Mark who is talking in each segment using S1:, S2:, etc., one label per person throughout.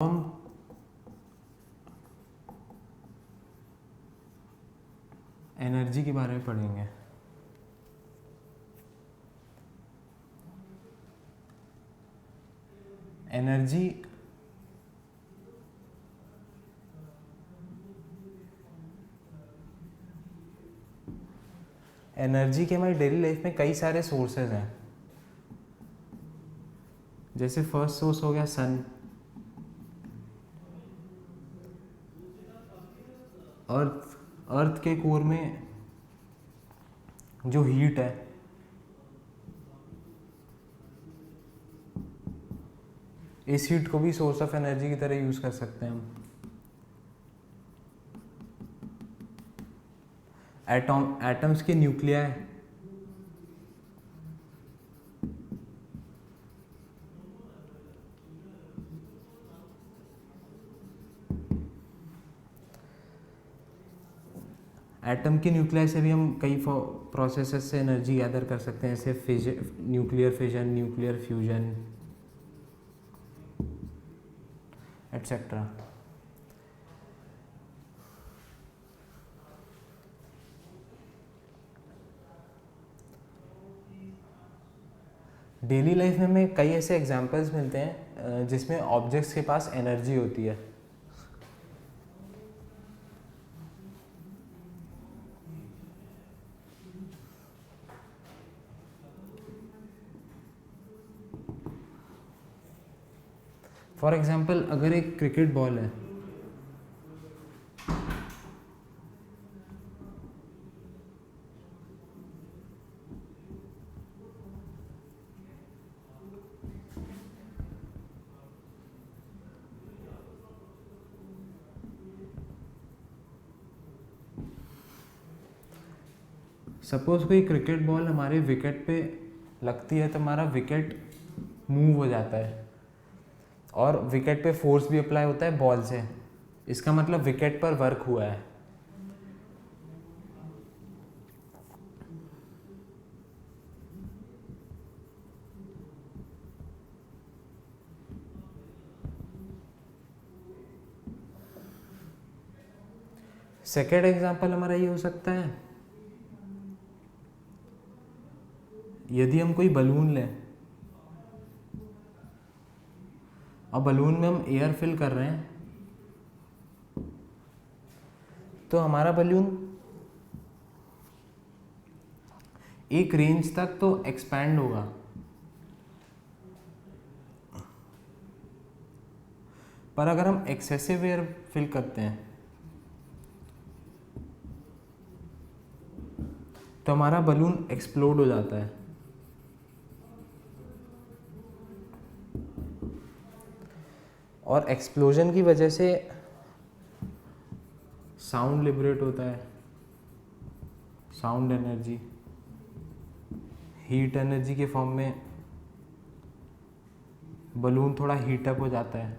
S1: हम एनर्जी के बारे में पढ़ेंगे। एनर्जी के हमारी डेली लाइफ में कई सारे सोर्सेज हैं। जैसे फर्स्ट सोर्स हो गया सन। अर्थ के कोर में जो हीट है इस हीट को भी सोर्स ऑफ एनर्जी की तरह यूज कर सकते हैं हम। एटम्स के न्यूक्लियाई एटम के न्यूक्लियाई से भी हम कई प्रोसेसेस से एनर्जी गैदर कर सकते हैं, जैसे nuclear fission, nuclear fusion etcetera. Daily life में हमें कई ऐसे एग्जांपल्स मिलते हैं जिसमें ऑब्जेक्ट्स के पास एनर्जी होती है। फॉर एग्जांपल अगर एक क्रिकेट बॉल है, सपोज कोई क्रिकेट बॉल हमारे विकेट पे लगती है तो हमारा विकेट मूव हो जाता है और विकेट पे फोर्स भी अप्लाई होता है बॉल से। इसका मतलब विकेट पर वर्क हुआ है। सेकेंड एग्जांपल हमारा ये हो सकता है, यदि हम कोई बलून लें और बलून में हम एयर फिल कर रहे हैं तो हमारा बलून एक रेंज तक तो एक्सपैंड होगा, पर अगर हम एक्सेसिव एयर फिल करते हैं तो हमारा बलून एक्सप्लोड हो जाता है। और एक्सप्लोजन की वजह से साउंड लिबरेट होता है, साउंड एनर्जी हीट एनर्जी के फॉर्म में बलून थोड़ा हीटअप हो जाता है।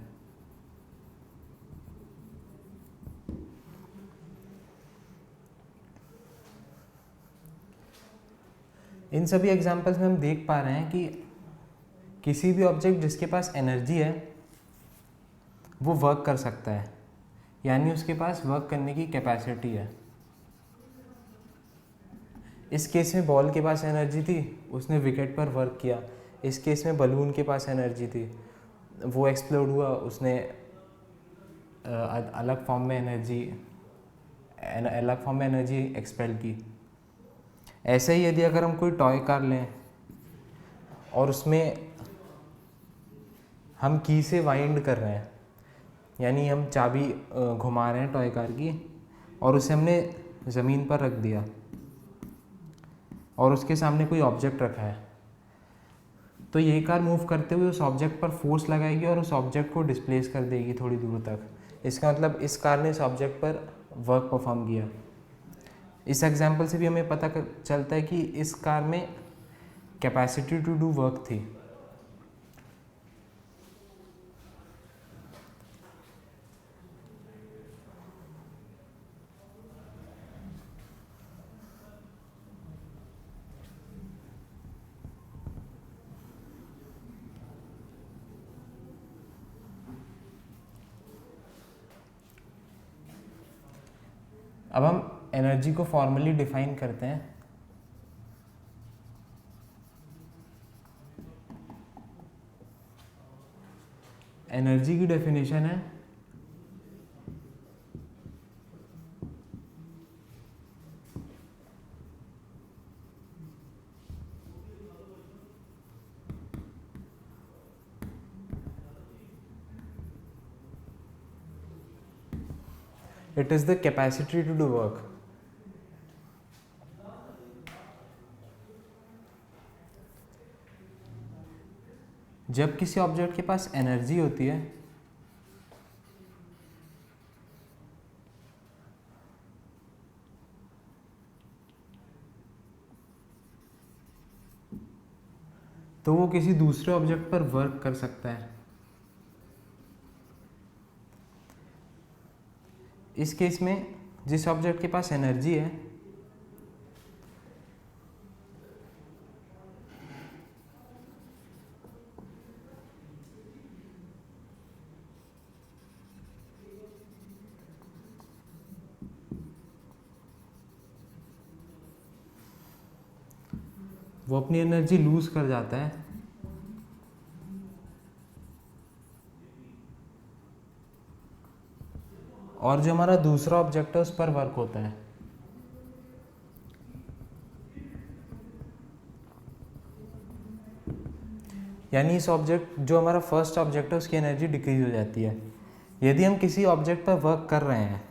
S1: इन सभी एग्जांपल्स में हम देख पा रहे हैं कि किसी भी ऑब्जेक्ट जिसके पास एनर्जी है वो वर्क कर सकता है, यानी उसके पास वर्क करने की कैपेसिटी है। इस केस में बॉल के पास एनर्जी थी, उसने विकेट पर वर्क किया। इस केस में बलून के पास एनर्जी थी, वो एक्सप्लोड हुआ, उसने अलग फॉर्म में एनर्जी एक्सपेल की। ऐसे ही यदि अगर हम कोई टॉय कार लें और उसमें हम की से वाइंड कर रहे हैं, यानी हम चाबी घुमा रहे हैं टॉय कार की और उसे हमने ज़मीन पर रख दिया और उसके सामने कोई ऑब्जेक्ट रखा है, तो ये कार मूव करते हुए उस ऑब्जेक्ट पर फोर्स लगाएगी और उस ऑब्जेक्ट को डिस्प्लेस कर देगी थोड़ी दूर तक। इसका मतलब इस कार ने इस ऑब्जेक्ट पर वर्क परफॉर्म किया। इस एग्जाम्पल से भी हमें पता चलता है कि इस कार में कैपेसिटी टू डू वर्क थी। अब हम एनर्जी को फॉर्मली डिफाइन करते हैं। एनर्जी की डेफिनेशन है it is the capacity to do work। जब किसी ऑब्जेक्ट के पास एनर्जी होती है तो वो किसी दूसरे ऑब्जेक्ट पर वर्क कर सकता है। इस केस में जिस ऑब्जेक्ट के पास एनर्जी है वो अपनी एनर्जी लूज कर जाता है और जो हमारा दूसरा ऑब्जेक्ट है उस पर वर्क होता है। यानी इस ऑब्जेक्ट जो हमारा फर्स्ट ऑब्जेक्ट है उसकी एनर्जी डिक्रीज हो जाती है। यदि हम किसी ऑब्जेक्ट पर वर्क कर रहे हैं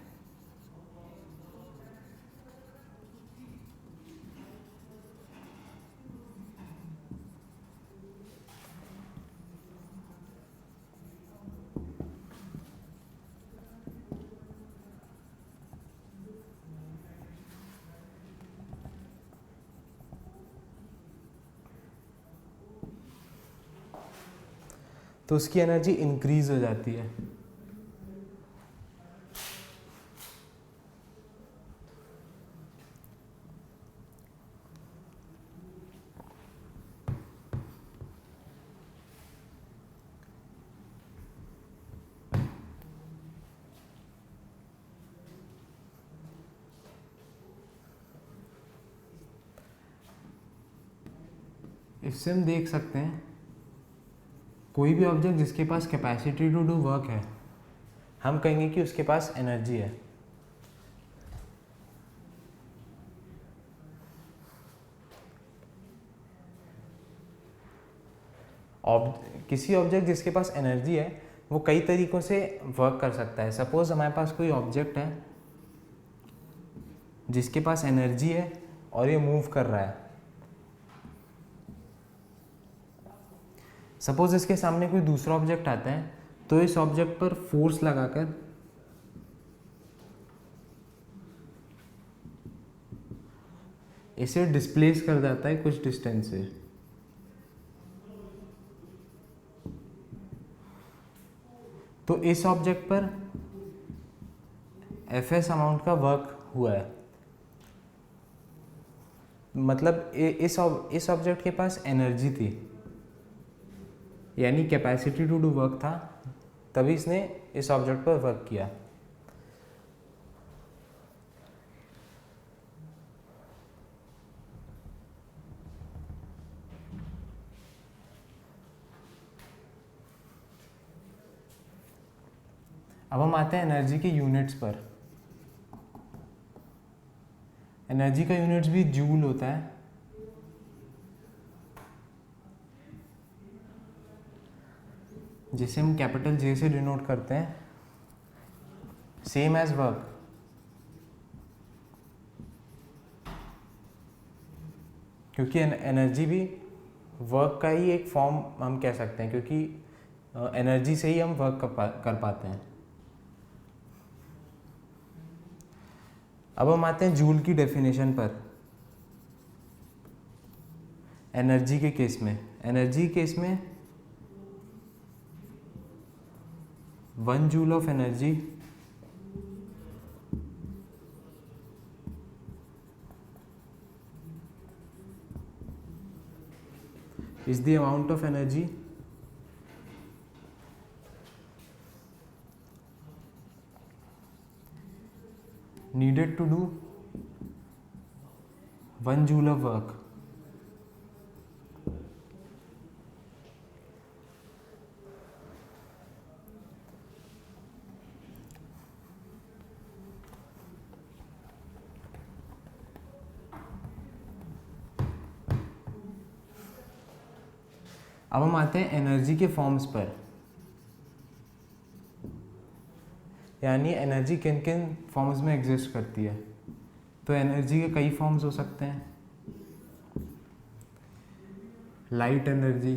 S1: तो उसकी एनर्जी इंक्रीज हो जाती है। इससे हम देख सकते हैं कोई भी ऑब्जेक्ट जिसके पास कैपेसिटी टू डू वर्क है हम कहेंगे कि उसके पास एनर्जी है। किसी ऑब्जेक्ट जिसके पास एनर्जी है वो कई तरीक़ों से वर्क कर सकता है। सपोज हमारे पास कोई ऑब्जेक्ट है जिसके पास एनर्जी है और ये मूव कर रहा है। सपोज इसके सामने कोई दूसरा ऑब्जेक्ट आता है तो इस ऑब्जेक्ट पर फोर्स लगाकर इसे डिस्प्लेस कर जाता है कुछ डिस्टेंस से। तो इस ऑब्जेक्ट पर एफएस अमाउंट का वर्क हुआ है। मतलब इस ऑब्जेक्ट के पास एनर्जी थी यानी कैपेसिटी टू डू वर्क था, तभी इसने इस ऑब्जेक्ट पर वर्क किया। अब हम आते हैं एनर्जी के यूनिट्स पर। एनर्जी का यूनिट्स भी जूल होता है। जिसे हम कैपिटल जे से डिनोट करते हैं, सेम एज वर्क। क्योंकि एनर्जी भी वर्क का ही एक फॉर्म हम कह सकते हैं, क्योंकि एनर्जी से ही हम वर्क कर पाते हैं। अब हम आते हैं जूल की डेफिनेशन पर। एनर्जी के केस में 1 joule of energy is the amount of energy needed to do 1 joule of work. अब हम आते हैं एनर्जी के फॉर्म्स पर, यानी एनर्जी किन किन फॉर्म्स में एग्जिस्ट करती है। तो एनर्जी के कई फॉर्म्स हो सकते हैं। Light energy,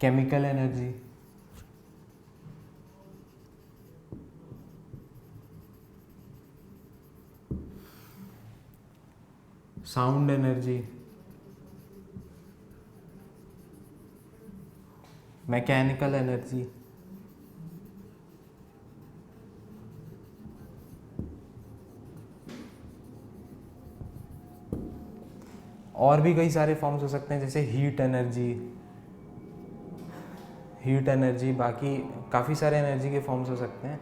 S1: chemical energy, sound energy, mechanical energy, और भी कई सारे फॉर्म्स हो सकते हैं जैसे हीट एनर्जी, बाकी काफ़ी सारे एनर्जी के फॉर्म्स हो सकते हैं।